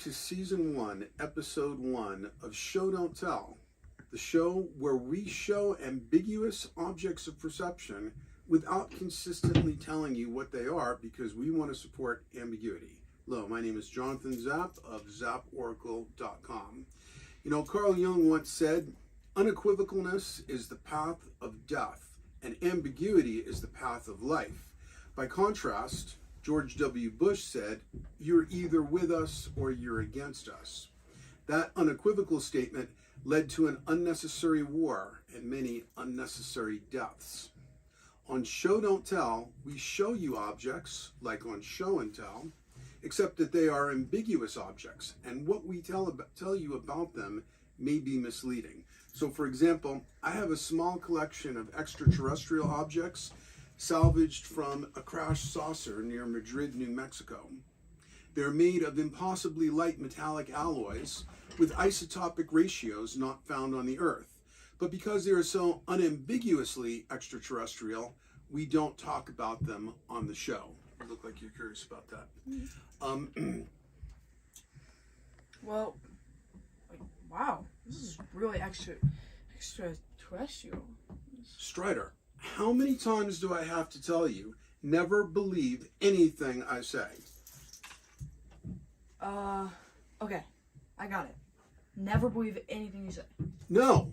to Season 1, Episode 1 of Show Don't Tell, the show where we show ambiguous objects of perception without consistently telling you what they are because we want to support ambiguity. Hello, my name is Jonathan Zapp of zapporacle.com. You know, Carl Jung once said, unequivocalness is the path of death, and ambiguity is the path of life. By contrast, George W. Bush said, you're either with us or you're against us. That unequivocal statement led to an unnecessary war and many unnecessary deaths. On Show Don't Tell, we show you objects, like on Show and Tell, except that they are ambiguous objects, and what we tell you about them may be misleading. So, for example, I have a small collection of extraterrestrial objects salvaged from a crashed saucer near Madrid, New Mexico. They're made of impossibly light metallic alloys with isotopic ratios not found on the Earth. But because they are so unambiguously extraterrestrial, we don't talk about them on the show. You look like you're curious about that. Well, wow, this is really extraterrestrial. Strider, how many times do I have to tell you, never believe anything I say? Okay, I got it. Never believe anything you say. No.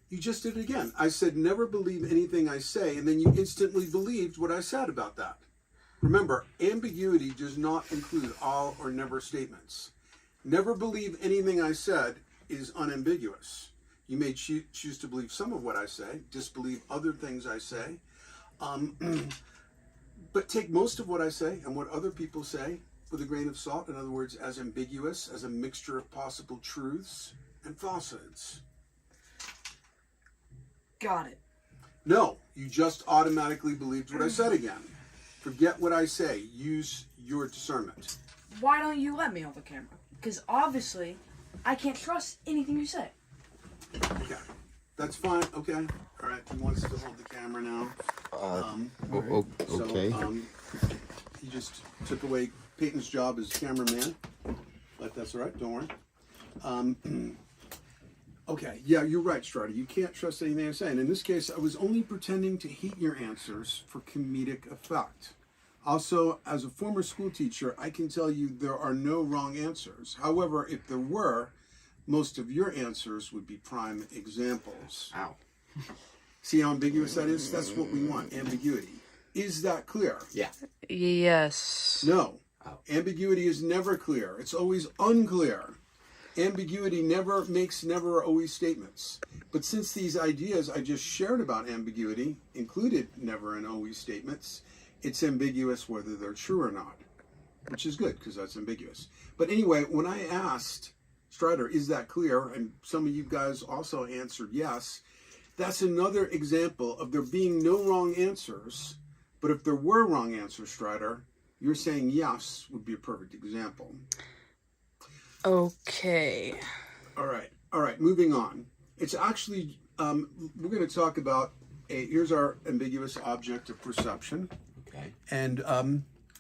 You just did it again. I said, never believe anything I say, and then you instantly believed what I said about that. Remember, ambiguity does not include all or never statements. Never believe anything I said is unambiguous. You may choose to believe some of what I say, disbelieve other things I say, but take most of what I say and what other people say with a grain of salt. In other words, as ambiguous as a mixture of possible truths and falsehoods. Got it. No, you just automatically believed what I said again. Forget what I say. Use your discernment. Why don't you let me on the camera? Because obviously, I can't trust anything you say. Okay, that's fine. Okay, all right. He wants to hold the camera now. Okay. So, he just took away Peyton's job as cameraman, but that's all right. Don't worry. Okay, yeah, you're right, Strider. You can't trust anything I say. And in this case, I was only pretending to hate your answers for comedic effect. Also, as a former school teacher, I can tell you there are no wrong answers. However, if there were, most of your answers would be prime examples. Ow. See how ambiguous that is? That's what we want, ambiguity. Is that clear? Yeah. Yes. No. Oh. Ambiguity is never clear. It's always unclear. Ambiguity makes never always statements. But since these ideas I just shared about ambiguity included never and always statements, it's ambiguous whether they're true or not, which is good because that's ambiguous. But anyway, when I asked Strider, is that clear? And some of you guys also answered yes. That's another example of there being no wrong answers. But if there were wrong answers, Strider, you're saying yes would be a perfect example. Okay. All right, moving on. It's actually, we're going to talk about, here's our ambiguous object of perception. Okay. And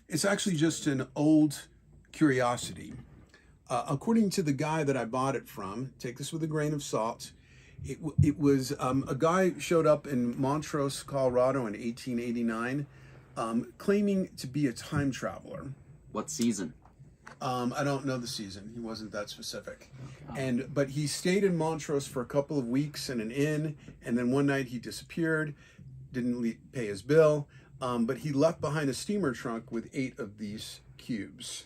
it's actually just an old curiosity. According to the guy that I bought it from, take this with a grain of salt, it was a guy showed up in Montrose, Colorado in 1889, claiming to be a time traveler. What season? I don't know the season. He wasn't that specific. Okay. But he stayed in Montrose for a couple of weeks in an inn, and then one night he disappeared, didn't pay his bill, but he left behind a steamer trunk with 8 of these cubes.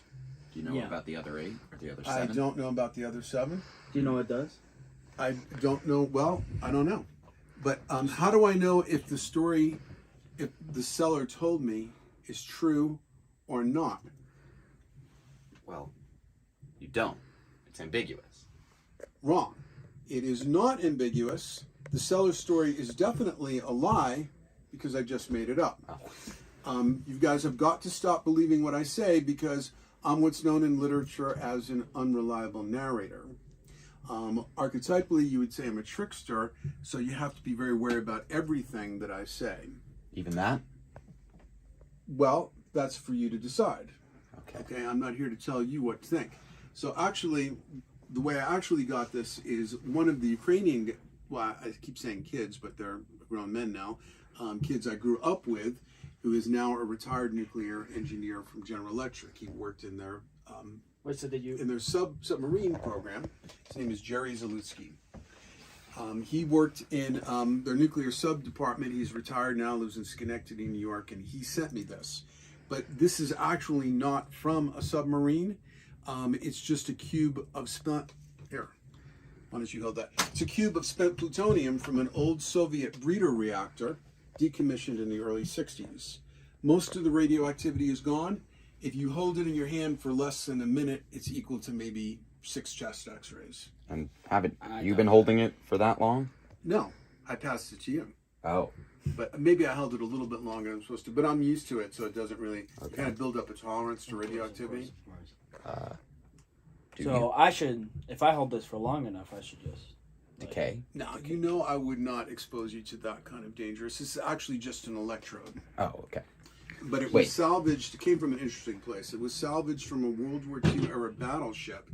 Do you know about the other 8 or the other 7? I don't know about the other 7. Do you know what it does? I don't know. Well, I don't know. But how do I know if the story, if the seller told me, is true or not? Well, you don't. It's ambiguous. Wrong. It is not ambiguous. The seller's story is definitely a lie because I just made it up. Oh. You guys have got to stop believing what I say because I'm what's known in literature as an unreliable narrator. Archetypally, you would say I'm a trickster, so you have to be very wary about everything that I say. Even that? Well, that's for you to decide. Okay. Okay, I'm not here to tell you what to think. So actually, the way I actually got this is one of the Ukrainian, well, I keep saying kids, but they're grown men now, kids I grew up with, who is now a retired nuclear engineer from General Electric. He worked in their in their submarine program. His name is Jerry Zalutsky. He worked in their nuclear sub department. He's retired now, lives in Schenectady, New York, and he sent me this. But this is actually not from a submarine. It's just a cube of spent. Here, why don't you hold that? It's a cube of spent plutonium from an old Soviet breeder reactor, decommissioned in the early 60s. Most of the radioactivity is gone. If you hold it in your hand for less than a minute, it's equal to maybe 6 chest X-rays. And haven't you been holding it for that long? No, I passed it to you. Oh. But maybe I held it a little bit longer than I'm supposed to. But I'm used to it, so it doesn't really kind of build up a tolerance to radioactivity. So I should, if I hold this for long enough, I should just decay. Now, you know I would not expose you to that kind of dangerous. This is actually just an electrode. Oh, okay. But it was salvaged, it came from an interesting place. It was salvaged from a World War II era battleship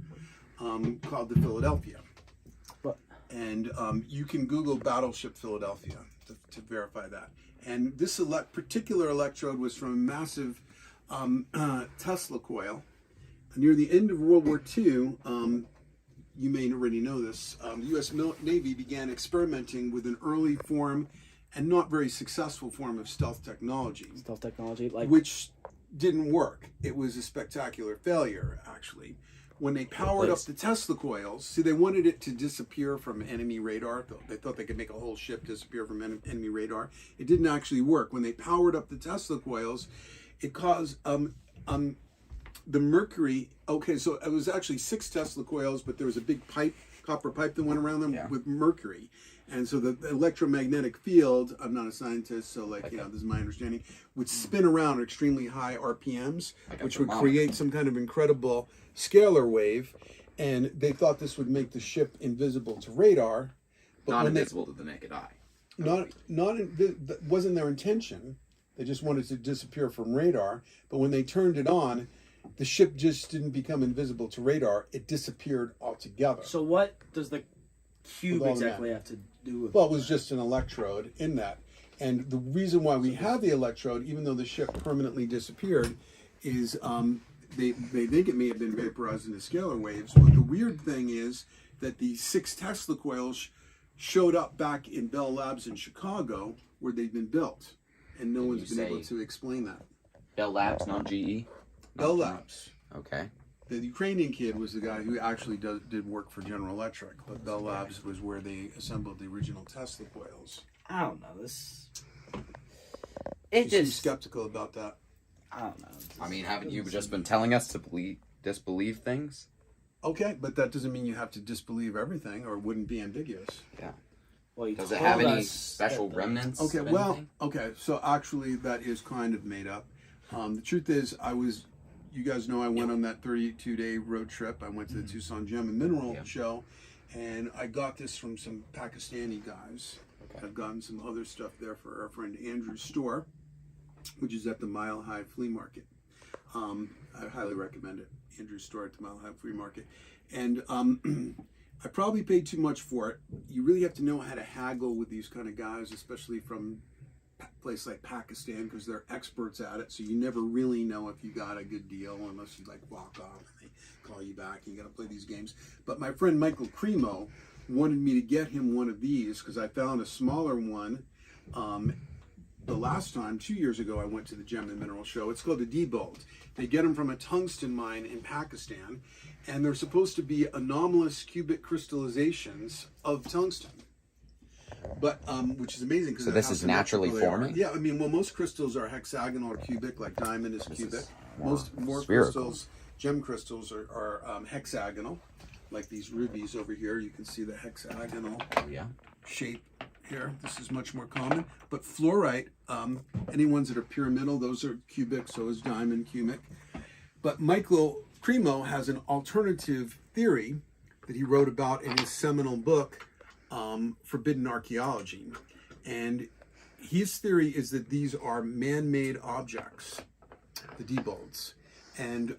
called the Philadelphia. What? And you can Google Battleship Philadelphia to verify that. And this particular electrode was from a massive Tesla coil. Near the end of World War II, you may already know this, the U.S. Navy began experimenting with an early form and not very successful form of stealth technology. Stealth technology? Like, which didn't work. It was a spectacular failure, actually. When they powered up the Tesla coils, see, they wanted it to disappear from enemy radar. They thought they could make a whole ship disappear from enemy radar. It didn't actually work. When they powered up the Tesla coils, it caused the mercury. Okay, so it was actually 6 Tesla coils, but there was a big pipe, copper pipe that went around them with mercury. And so the electromagnetic field, I'm not a scientist, so this is my understanding, would spin around at extremely high RPMs, which would create some kind of incredible scalar wave. And they thought this would make the ship invisible to radar. But Not invisible to the naked eye. That wasn't their intention. They just wanted to disappear from radar. But when they turned it on, the ship just didn't become invisible to radar. It disappeared altogether. so what does the cube exactly have to do with Well, it was just an electrode in that. And the reason why we have the electrode, even though the ship permanently disappeared, is they think it may have been vaporized into scalar waves. But the weird thing is that the 6 Tesla coils showed up back in Bell Labs in Chicago, where they've been built. And no one's been able to explain that. Bell Labs, not GE? Bell Labs. Okay. The Ukrainian kid was the guy who actually did work for General Electric, but Bell Labs was where they assembled the original Tesla coils. I don't know. This. You seem skeptical about that. I don't know. I mean, haven't you just been telling us to disbelieve things? Okay, but that doesn't mean you have to disbelieve everything, or it wouldn't be ambiguous. Yeah. Well, Does it have any special remnants? Okay, of well, anything? okay, so actually that is kind of made up. The truth is, you guys know I went on that 32-day road trip. I went to the Tucson Gem and Mineral Show, and I got this from some Pakistani guys. Okay. I've gotten some other stuff there for our friend Andrew's store, which is at the Mile High Flea Market. I highly recommend it. Andrew's store at the Mile High Flea Market. And I probably paid too much for it. You really have to know how to haggle with these kind of guys, especially from a place like Pakistan, because they're experts at it. So you never really know if you got a good deal unless you walk off and they call you back and you got to play these games. But my friend Michael Cremo wanted me to get him one of these because I found a smaller one. The last time, 2 years ago, I went to the Gem and Mineral Show. It's called a D-Bolt. They get them from a tungsten mine in Pakistan, and they're supposed to be anomalous cubic crystallizations of tungsten. But which is amazing because so this is naturally forming. Yeah, I mean, well, most crystals are hexagonal or cubic, like more spherical. crystals, gem crystals, are hexagonal, like these rubies over here. You can see the hexagonal shape here. This is much more common. But fluorite, any ones that are pyramidal, those are cubic. So is diamond cubic. But Michael Cremo has an alternative theory that he wrote about in his seminal book, Forbidden Archaeology. And his theory is that these are man-made objects, the D-bolts. And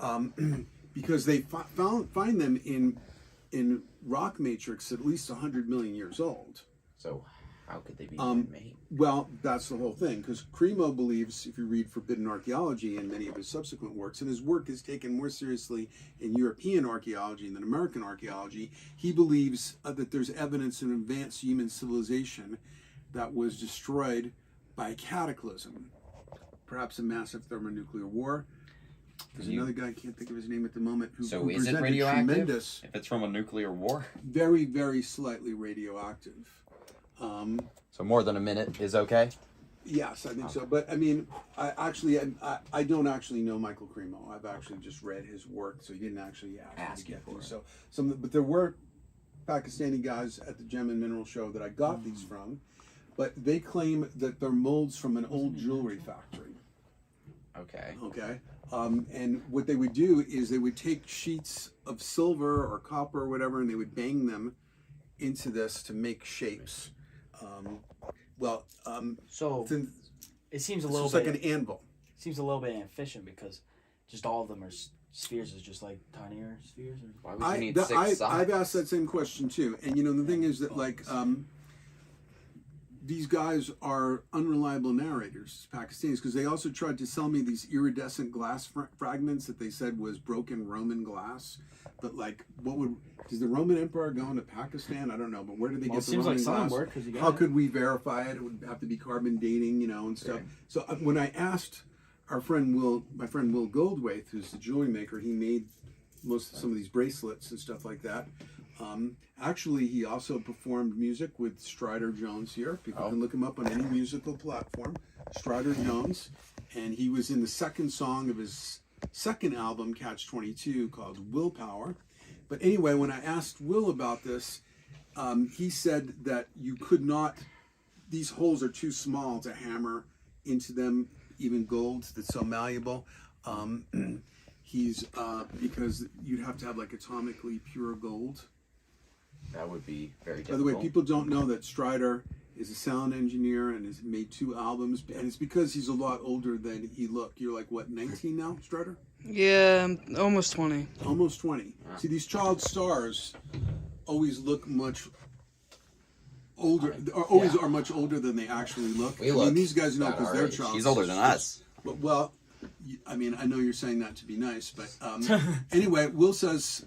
because they find them in rock matrix at least 100 million years old. So how could they be man-made? Well, that's the whole thing, because Cremo believes, if you read Forbidden Archaeology and many of his subsequent works, and his work is taken more seriously in European archaeology than American archaeology, he believes that there's evidence of advanced human civilization that was destroyed by a cataclysm, perhaps a massive thermonuclear war. There's another guy, I can't think of his name at the moment, who So who is it presented radioactive? tremendous, If it's from a nuclear war? very, very slightly radioactive. So more than a minute is okay? Yes, I think so. But I mean, I don't actually know Michael Cremo. I've actually just read his work, so he didn't actually ask me to get these. So but there were Pakistani guys at the Gem and Mineral Show that I got these from, but they claim that they're molds from an old jewelry factory. Okay. Okay. And what they would do is they would take sheets of silver or copper or whatever, and they would bang them into this to make shapes. So it seems a little it's bit like an anvil. seems a little bit inefficient because just all of them are spheres, is just like tinier spheres. Or... Why would you need six sides? I've asked that same question too, and you know the thing is that like these guys are unreliable narrators, Pakistanis, because they also tried to sell me these iridescent glass fragments that they said was broken Roman glass. But like, does the Roman Empire go into Pakistan? I don't know, but where did they get the Roman glass? Work, 'cause you got How it. could we verify it? It would have to be carbon dating, you know, and stuff. Right. So when I asked my friend Will Goldwaith, who's the jewelry maker, he made some of these bracelets and stuff like that. Actually, he also performed music with Strider Jones here. People can look him up on any musical platform. Strider Jones, and he was in the second song of his second album, Catch 22, called Willpower. But anyway, when I asked Will about this, he said that you could not, these holes are too small to hammer into them, even gold that's so malleable. Because you'd have to have like atomically pure gold. That would be very By difficult. the way, people don't know that Strider is a sound engineer and has made 2 albums, and it's because he's a lot older than he looked. You're like, what, 19 now, Strider? Yeah, almost 20. Almost 20. See, these child stars always look much older, or always are much older than they actually look. We look these guys know about because our they're age. child She's older than us. But, well, I mean, I know you're saying that to be nice, but anyway, Will says,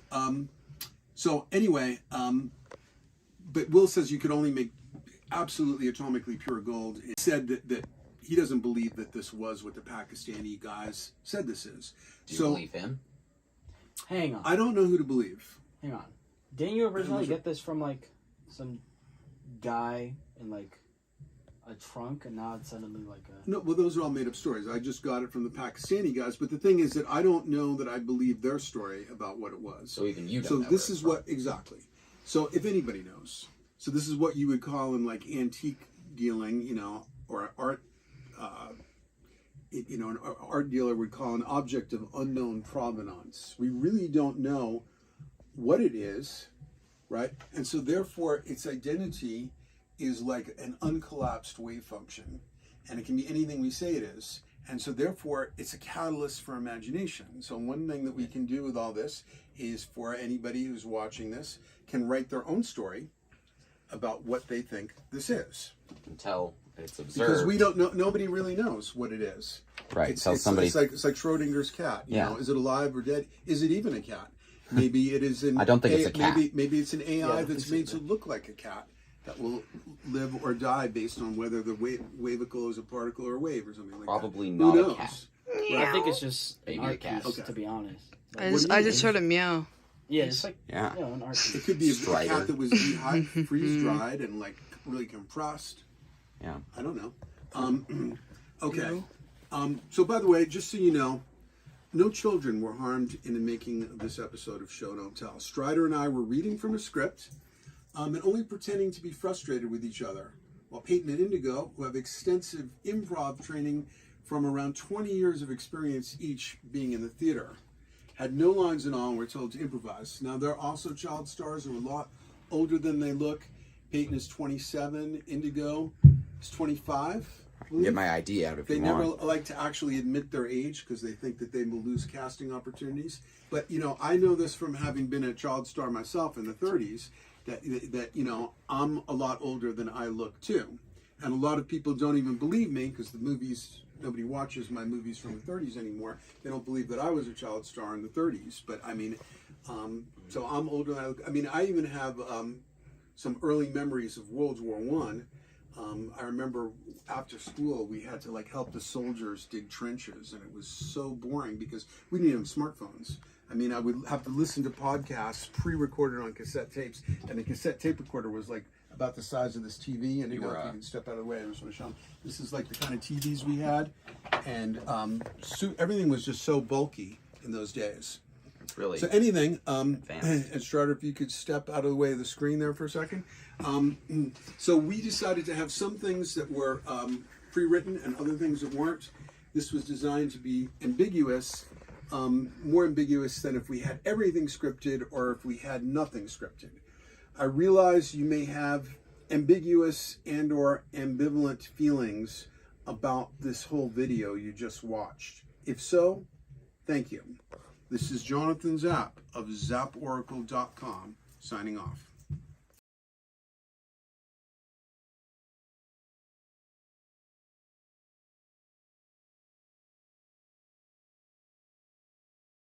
but Will says you could only make absolutely atomically pure gold. He said that he doesn't believe that this was what the Pakistani guys said this is. Do you believe him? Hang on. I don't know who to believe. Hang on. Didn't you originally get this from like some guy in like a trunk, and now it's suddenly like a... No, well, those are all made up stories. I just got it from the Pakistani guys, but the thing is that I don't know that I believe their story about what it was. So even you don't So know this where is it's what, exactly. So if anybody knows. So this is what you would call in like antique dealing, you know, or art, an art dealer would call an object of unknown provenance. We really don't know what it is, right? And so therefore its identity is like an uncollapsed wave function, and it can be anything we say it is. And so therefore it's a catalyst for imagination. So one thing that we can do with all this is, for anybody who's watching this, can write their own story about what they think this is. Until it's observed. Because we don't know, nobody really knows what it is. Right. It's somebody. like Schrodinger's cat. You know, is it alive or dead? Is it even a cat? Maybe it is an. I don't think it's a cat. Maybe it's an AI that's made to look like a cat that will live or die based on whether the wavicle is a particle or a wave or something like Probably that. not Who a knows? cat. I think it's just Maybe an a art cat. piece, Okay. to be honest. I just heard a meow. Yeah, it's like Yeah. an art piece. It could be a Strider. cat that was freeze dried and like really compressed. Yeah. I don't know. Okay. So by the way, just so you know, no children were harmed in the making of this episode of Show Don't Tell. Strider and I were reading from a script and only pretending to be frustrated with each other, while Peyton and Indigo, who have extensive improv training from around 20 years of experience each being in the theater, had no lines at all and were told to improvise. Now, they're also child stars who are a lot older than they look. Peyton is 27, Indigo is 25. Get my ID out if They you never want. like to actually admit their age because they think that they will lose casting opportunities. But I know this from having been a child star myself in the 30s. That I'm a lot older than I look too, and a lot of people don't even believe me because the movies. Nobody watches my movies from the 30s anymore. They don't believe that I was a child star in the 30s. But I mean, so I'm older than I look. I mean, I even have some early memories of World War One. I remember after school we had to help the soldiers dig trenches, and it was so boring because we didn't have smartphones. I mean, I would have to listen to podcasts pre-recorded on cassette tapes, and the cassette tape recorder was about the size of this TV. And if you can step out of the way, I just want to show them. This is the kind of TVs we had, and everything was just so bulky in those days. It's really So anything, advanced. and Strider, if you could step out of the way of the screen there for a second. So we decided to have some things that were pre-written and other things that weren't. This was designed to be ambiguous, more ambiguous than if we had everything scripted or if we had nothing scripted. I realize you may have ambiguous and or ambivalent feelings about this whole video you just watched. If so, thank you. This is Jonathan Zapp of ZappOracle.com signing off.